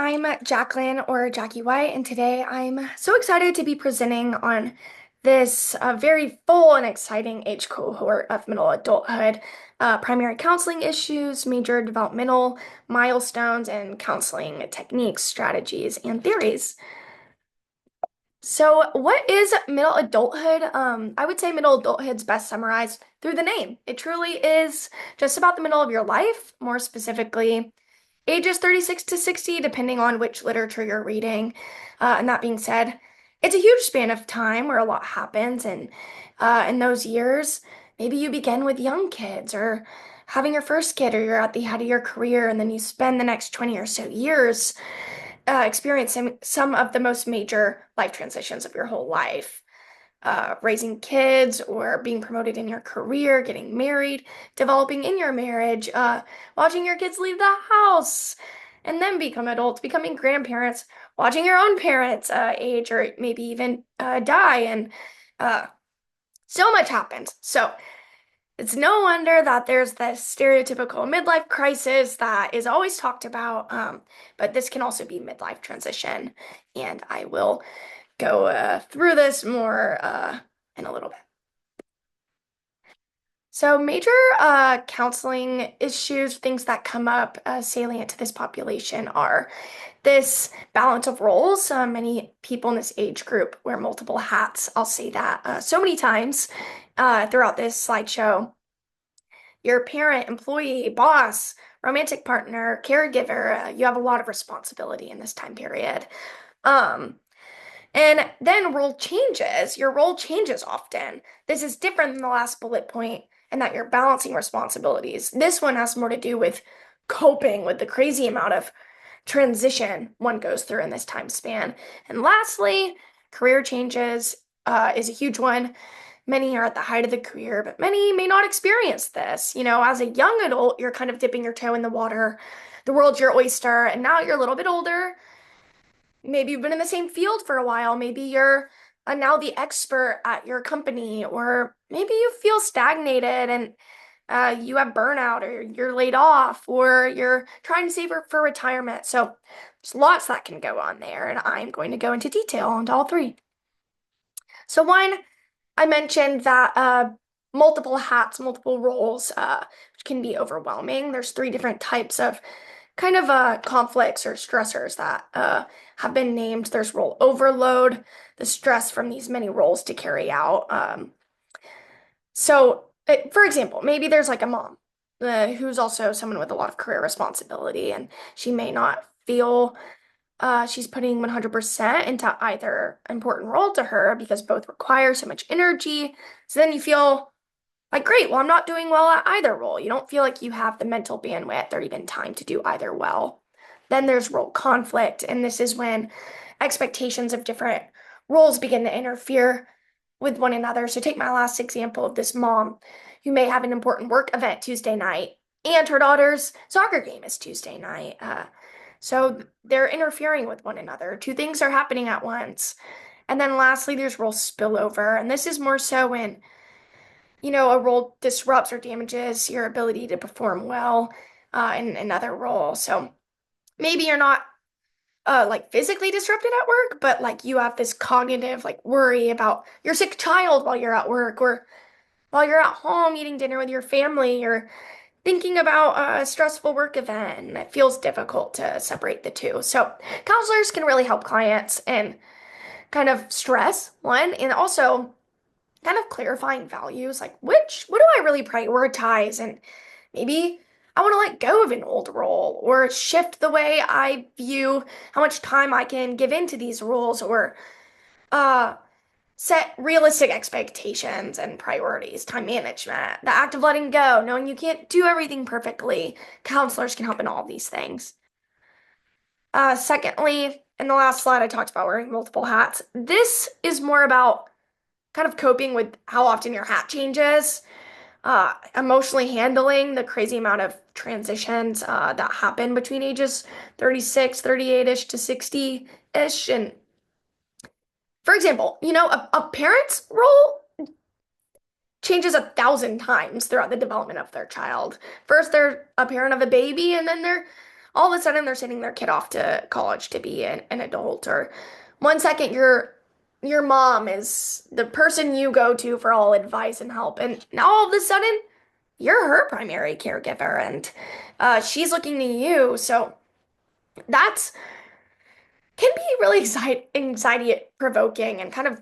I'm Jacqueline or Jackie White, and today I'm so excited to be presenting on this very full and exciting age cohort of middle adulthood, primary counseling issues, major developmental milestones, and counseling techniques, strategies, and theories. So, what is middle adulthood? I would say middle adulthood's best summarized through the name. It truly is just about the middle of your life, more specifically ages 36 to 60, depending on which literature you're reading. And that being said, it's a huge span of time where a lot happens. And in those years, maybe you begin with young kids or having your first kid, or you're at the head of your career, and then you spend the next 20 or so years experiencing some of the most major life transitions of your whole life. Raising kids or being promoted in your career, getting married, developing in your marriage, watching your kids leave the house and then become adults, becoming grandparents, watching your own parents age or maybe even die. And uh, so much happens. So it's no wonder that there's this stereotypical midlife crisis that is always talked about, but this can also be midlife transition. And I will go through this more in a little bit. So, major counseling issues, things that come up salient to this population are this balance of roles. Many people in this age group wear multiple hats. I'll say that so many times throughout this slideshow. You're a parent, employee, boss, romantic partner, caregiver. You have a lot of responsibility in this time period. Um, And then role changes. Your role changes often. This is different than the last bullet point in that you're balancing responsibilities. This one has more to do with coping with the crazy amount of transition one goes through in this time span. And lastly, career changes is a huge one. Many are at the height of the career, but many may not experience this. You know, as a young adult, you're kind of dipping your toe in the water. The world's your oyster, and now you're a little bit older. Maybe you've been in the same field for a while. Maybe you're now the expert at your company, or maybe you feel stagnated and you have burnout, or you're laid off, or you're trying to save for retirement. So there's lots that can go on there, and I'm going to go into detail on all three. So one, I mentioned that multiple hats, multiple roles, which can be overwhelming. There's three different types of kind of conflicts or stressors that have been named. There's role overload, the stress from these many roles to carry out. For example, maybe there's like a mom who's also someone with a lot of career responsibility, and she may not feel she's putting 100% into either important role to her because both require so much energy. So then you feel like, great, well, I'm not doing well at either role. You don't feel like you have the mental bandwidth or even time to do either well. Then there's role conflict, and this is when expectations of different roles begin to interfere with one another. So take my last example of this mom who may have an important work event Tuesday night, and her daughter's soccer game is Tuesday night. So they're interfering with one another. Two things are happening at once. And then lastly, there's role spillover, and this is more so when a role disrupts or damages your ability to perform well in another role. So maybe you're not like physically disrupted at work, but like you have this cognitive like worry about your sick child while you're at work, or while you're at home eating dinner with your family, or thinking about a stressful work event, and it feels difficult to separate the two. So counselors can really help clients and kind of stress one, and also kind of clarifying values, like what do I really prioritize? And maybe I want to let go of an old role, or shift the way I view how much time I can give into these roles, or uh, set realistic expectations and priorities, time management, the act of letting go, knowing you can't do everything perfectly. Counselors can help in all these things. Secondly, in the last slide, I talked about wearing multiple hats. This is more about kind of coping with how often your hat changes, emotionally handling the crazy amount of transitions that happen between ages 36, 38-ish to 60-ish. And for example, a parent's role changes 1,000 times throughout the development of their child. First, they're a parent of a baby, and then they're all of a sudden they're sending their kid off to college to be an adult, or one second your mom is the person you go to for all advice and help, and now all of a sudden you're her primary caregiver, and she's looking to you. So that's can be really anxiety provoking and kind of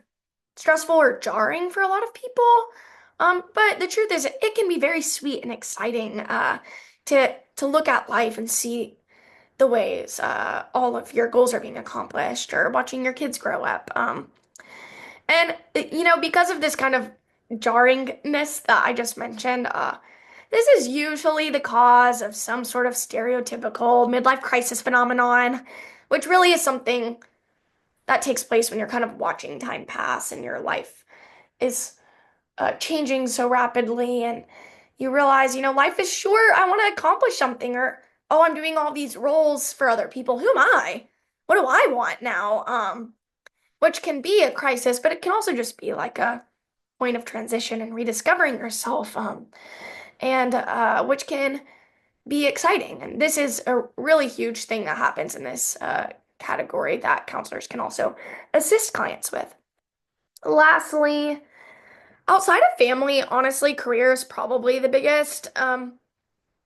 stressful or jarring for a lot of people. But the truth is, it can be very sweet and exciting to look at life and see the ways all of your goals are being accomplished, or watching your kids grow up. And because of this kind of jarringness that I just mentioned, this is usually the cause of some sort of stereotypical midlife crisis phenomenon, which really is something that takes place when you're kind of watching time pass and your life is changing so rapidly, and you realize, life is short. I want to accomplish something, or oh, I'm doing all these roles for other people. Who am I? What do I want now? Which can be a crisis, but it can also just be like a point of transition and rediscovering yourself, and which can be exciting. And this is a really huge thing that happens in this category that counselors can also assist clients with. Lastly, outside of family, honestly, career is probably the biggest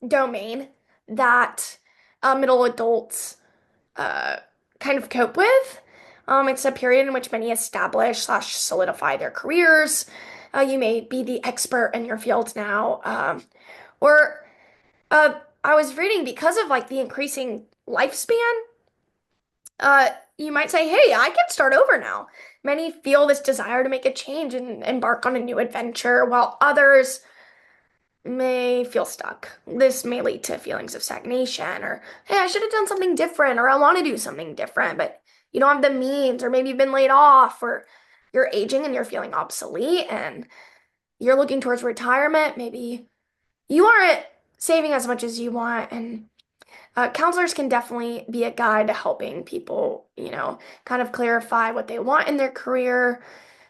domain that middle adults uh, kind of cope with. It's a period in which many establish slash solidify their careers. You may be the expert in your field now, or I was reading, because of like the increasing lifespan, you might say, hey, I can start over now. Many feel this desire to make a change and embark on a new adventure, while others may feel stuck. This may lead to feelings of stagnation, or, hey, I should have done something different, or I want to do something different, but you don't have the means, or maybe you've been laid off, or you're aging and you're feeling obsolete, and you're looking towards retirement. Maybe you aren't saving as much as you want, and counselors can definitely be a guide to helping people, kind of clarify what they want in their career,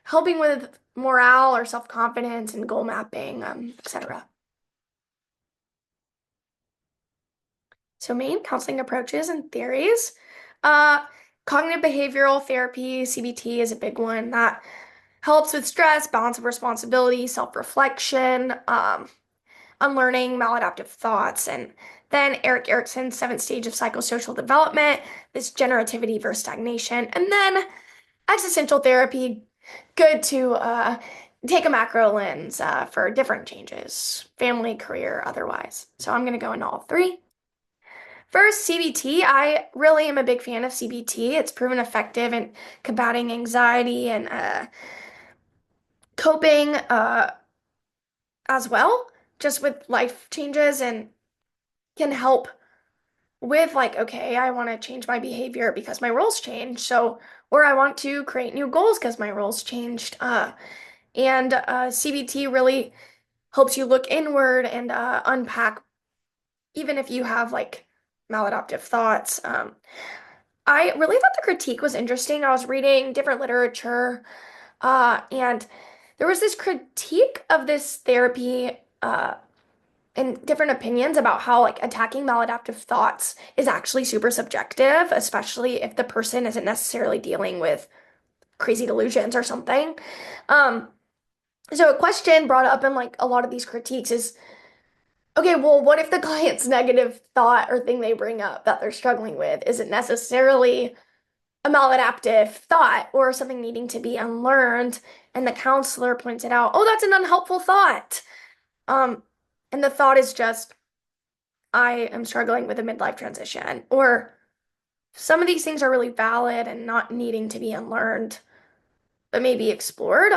helping with morale or self-confidence and goal mapping, etc. So, main counseling approaches and theories. Uh, Cognitive behavioral therapy, CBT, is a big one that helps with stress, balance of responsibility, self-reflection, unlearning maladaptive thoughts. And then Eric Erickson's 7 Stage of Psychosocial Development, this generativity versus stagnation. And then existential therapy, good to take a macro lens for different changes, family, career, otherwise. So I'm going to go into all three. First, CBT. I really am a big fan of CBT. It's proven effective in combating anxiety and coping as well, just with life changes, and can help with like, okay, I want to change my behavior because my roles changed. So, or I want to create new goals because my roles changed. And CBT really helps you look inward and unpack, even if you have like maladaptive thoughts. I really thought the critique was interesting. I was reading different literature, and there was this critique of this therapy and different opinions about how like attacking maladaptive thoughts is actually super subjective, especially if the person isn't necessarily dealing with crazy delusions or something. Um, so a question brought up in like a lot of these critiques is, okay, well, what if the client's negative thought or thing they bring up that they're struggling with isn't necessarily a maladaptive thought or something needing to be unlearned? And the counselor pointed out, oh, that's an unhelpful thought. Um, and the thought is just, I am struggling with a midlife transition, or some of these things are really valid and not needing to be unlearned, but maybe explored.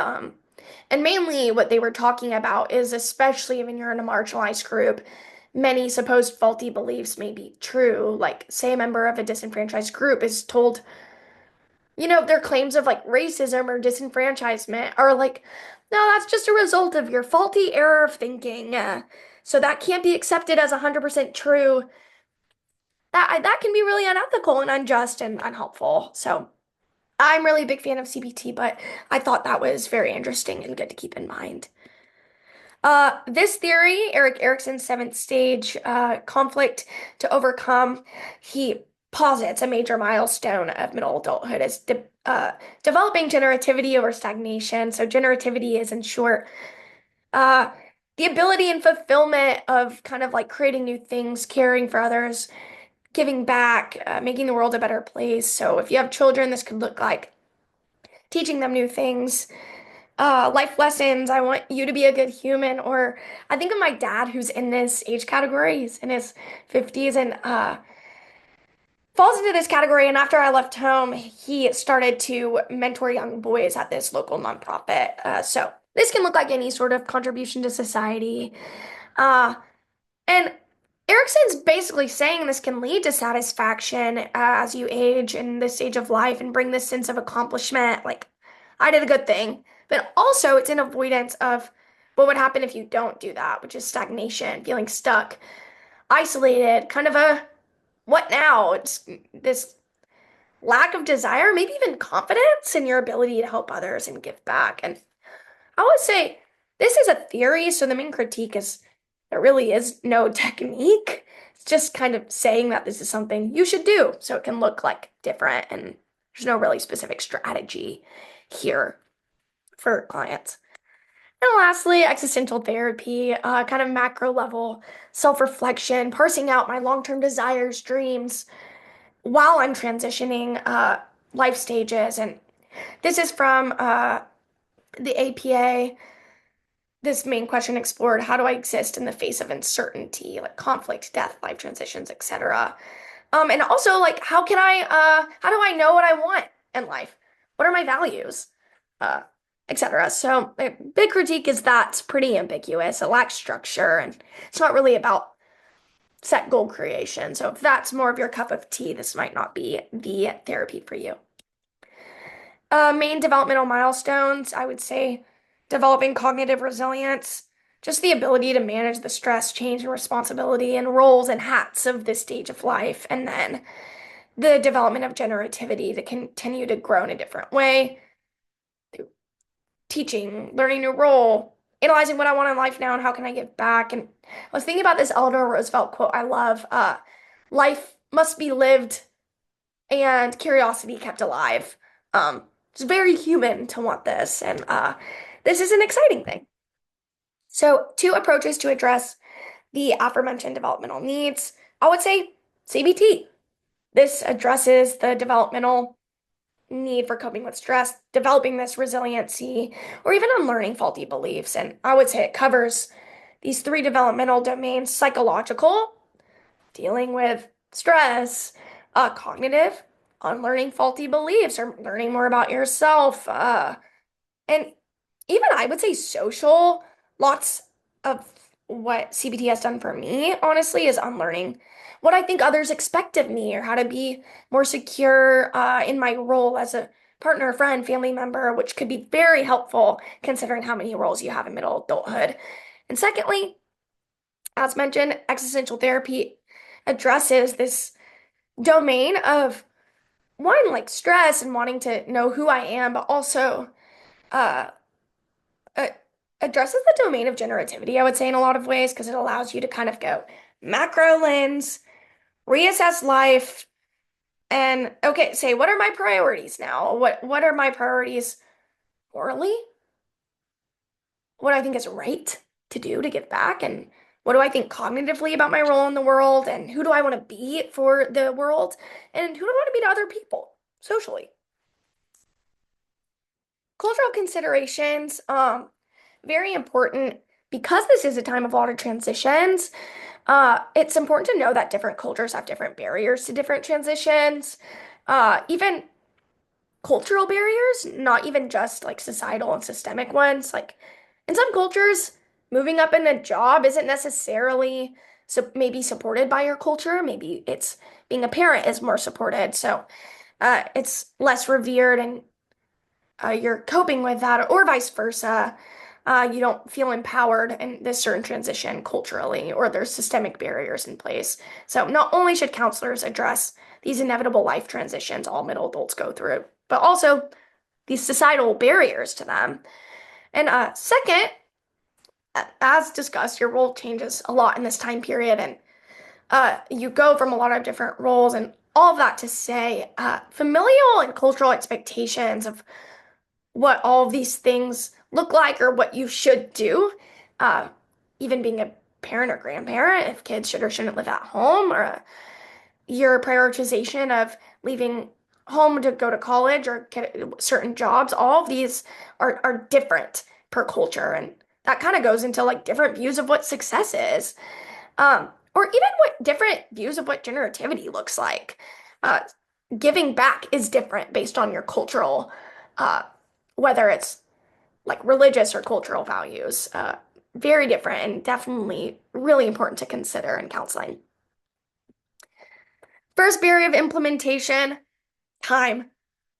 And mainly what they were talking about is, especially when you're in a marginalized group, many supposed faulty beliefs may be true. Like, say a member of a disenfranchised group is told, their claims of like racism or disenfranchisement are like, no, that's just a result of your faulty error of thinking. So that can't be accepted as 100% true. That can be really unethical and unjust and unhelpful. So I'm really a big fan of CBT, but I thought that was very interesting and good to keep in mind. This theory, Eric Erickson's seventh stage conflict to overcome, he posits a major milestone of middle adulthood as developing generativity over stagnation. So, generativity is, in short, uh, the ability and fulfillment of kind of like creating new things, caring for others, giving back, making the world a better place. So, if you have children, this could look like teaching them new things, life lessons. I want you to be a good human. Or I think of my dad who's in this age category. He's in his 50s and falls into this category. And after I left home, he started to mentor young boys at this local nonprofit. So this can look like any sort of contribution to society. Uh, and Erickson's basically saying this can lead to satisfaction as you age in this stage of life and bring this sense of accomplishment, like I did a good thing. But also, it's an avoidance of what would happen if you don't do that, which is stagnation, feeling stuck, isolated, kind of a what now? It's this lack of desire, maybe even confidence in your ability to help others and give back. And I would say this is a theory, so the main critique is there really is no technique. It's just kind of saying that this is something you should do, so it can look like different, and there's no really specific strategy here for clients. And lastly, existential therapy, kind of macro level self-reflection, parsing out my long-term desires, dreams while I'm transitioning life stages. And this is from the APA. This main question explored how do I exist in the face of uncertainty, like conflict, death, life transitions, etc. And also like how do I know what I want in life? What are my values? Etc. So a big critique is that it's pretty ambiguous. It lacks structure and it's not really about set goal creation. So if that's more of your cup of tea, this might not be the therapy for you. Main developmental milestones, I would say developing cognitive resilience, just the ability to manage the stress, change, and responsibility and roles and hats of this stage of life. And then the development of generativity to continue to grow in a different way, through teaching, learning a new role, analyzing what I want in life now and how can I give back. And I was thinking about this Eleanor Roosevelt quote I love, life must be lived and curiosity kept alive. It's very human to want this, and this is an exciting thing. So, two approaches to address the aforementioned developmental needs. I would say CBT. This addresses the developmental need for coping with stress, developing this resiliency, or even unlearning faulty beliefs. And I would say it covers these three developmental domains: psychological, dealing with stress, cognitive, unlearning faulty beliefs or learning more about yourself, and even I would say social. Lots of what CBT has done for me, honestly, is unlearning what I think others expect of me or how to be more secure in my role as a partner, friend, family member, which could be very helpful considering how many roles you have in middle adulthood. And secondly, as mentioned, existential therapy addresses this domain of one, like stress and wanting to know who I am, but also uh, uh, addresses the domain of generativity, I would say, in a lot of ways, because it allows you to kind of go macro lens, reassess life, and okay, say, what are my priorities now? What are my priorities morally? What do I think is right to do to give back? And what do I think cognitively about my role in the world? And who do I want to be for the world? And who do I want to be to other people socially? Cultural considerations, very important because this is a time of a lot of transitions. It's important to know that different cultures have different barriers to different transitions. Even cultural barriers, not even just like societal and systemic ones. Like in some cultures, moving up in a job isn't necessarily maybe supported by your culture. Maybe it's being a parent is more supported. So it's less revered and you're coping with that, or vice versa. You don't feel empowered in this certain transition culturally, or there's systemic barriers in place. So, not only should counselors address these inevitable life transitions all middle adults go through, but also these societal barriers to them. And second, as discussed, your role changes a lot in this time period, and you go from a lot of different roles, and all of that to say, familial and cultural expectations of what all of these things look like or what you should do, uh, even being a parent or grandparent, if kids should or shouldn't live at home, or your prioritization of leaving home to go to college or get certain jobs, all of these are different per culture. And that kind of goes into like different views of what success is, or even what different views of what generativity looks like. Uh, Giving back is different based on your cultural, uh, whether it's like religious or cultural values. Very different and definitely really important to consider in counseling. First barrier of implementation, time.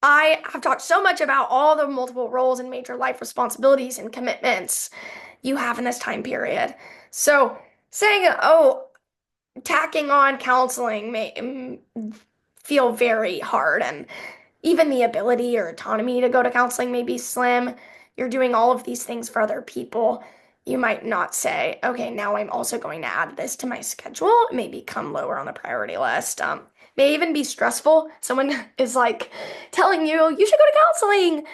I have talked so much about all the multiple roles and major life responsibilities and commitments you have in this time period. So saying, oh, tacking on counseling may feel very hard, and even the ability or autonomy to go to counseling may be slim. You're doing all of these things for other people. You might not say, okay, now I'm also going to add this to my schedule. It may become lower on the priority list. May even be stressful. Someone is like telling you, you should go to counseling.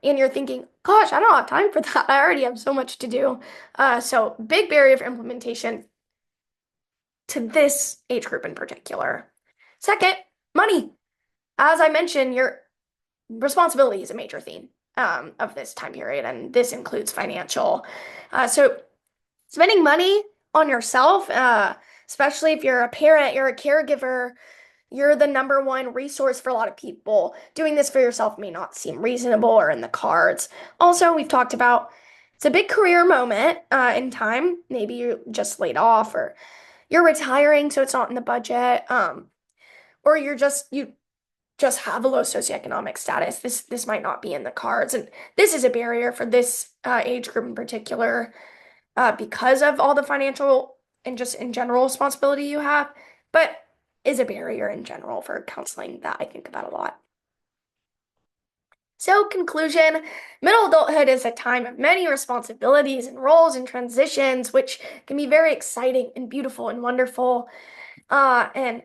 And you're thinking, gosh, I don't have time for that. I already have so much to do. So, big barrier for implementation to this age group in particular. Second, money. As I mentioned, your responsibility is a major theme of this time period, and this includes financial. So, spending money on yourself, especially if you're a parent, you're a caregiver, you're the number one resource for a lot of people. Doing this for yourself may not seem reasonable or in the cards. Also, we've talked about it's a big career moment in time. Maybe you're just laid off, or you're retiring, so it's not in the budget. Or you just have a low socioeconomic status. This might not be in the cards, and this is a barrier for this age group in particular, because of all the financial and just in general responsibility you have, but is a barrier in general for counseling that I think about a lot. So, conclusion, middle adulthood is a time of many responsibilities and roles and transitions, which can be very exciting and beautiful and wonderful, and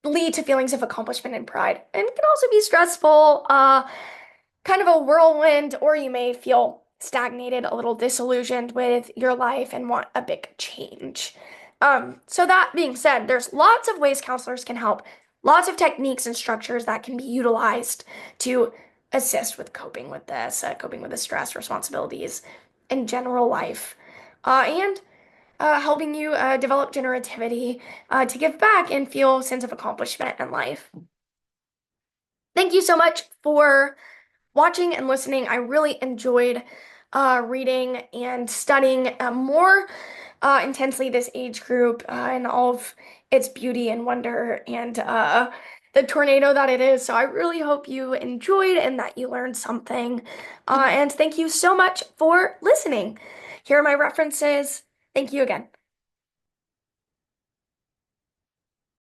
lead to feelings of accomplishment and pride, and can also be stressful, kind of a whirlwind, or you may feel stagnated, a little disillusioned with your life and want a big change. So that being said, there's lots of ways counselors can help, lots of techniques and structures that can be utilized to assist with coping with this, coping with the stress, responsibilities, and general life, and helping you develop generativity to give back and feel a sense of accomplishment in life. Thank you so much for watching and listening. I really enjoyed reading and studying more intensely this age group and all of its beauty and wonder and the tornado that it is. So I really hope you enjoyed and that you learned something. And thank you so much for listening. Here are my references. Thank you again.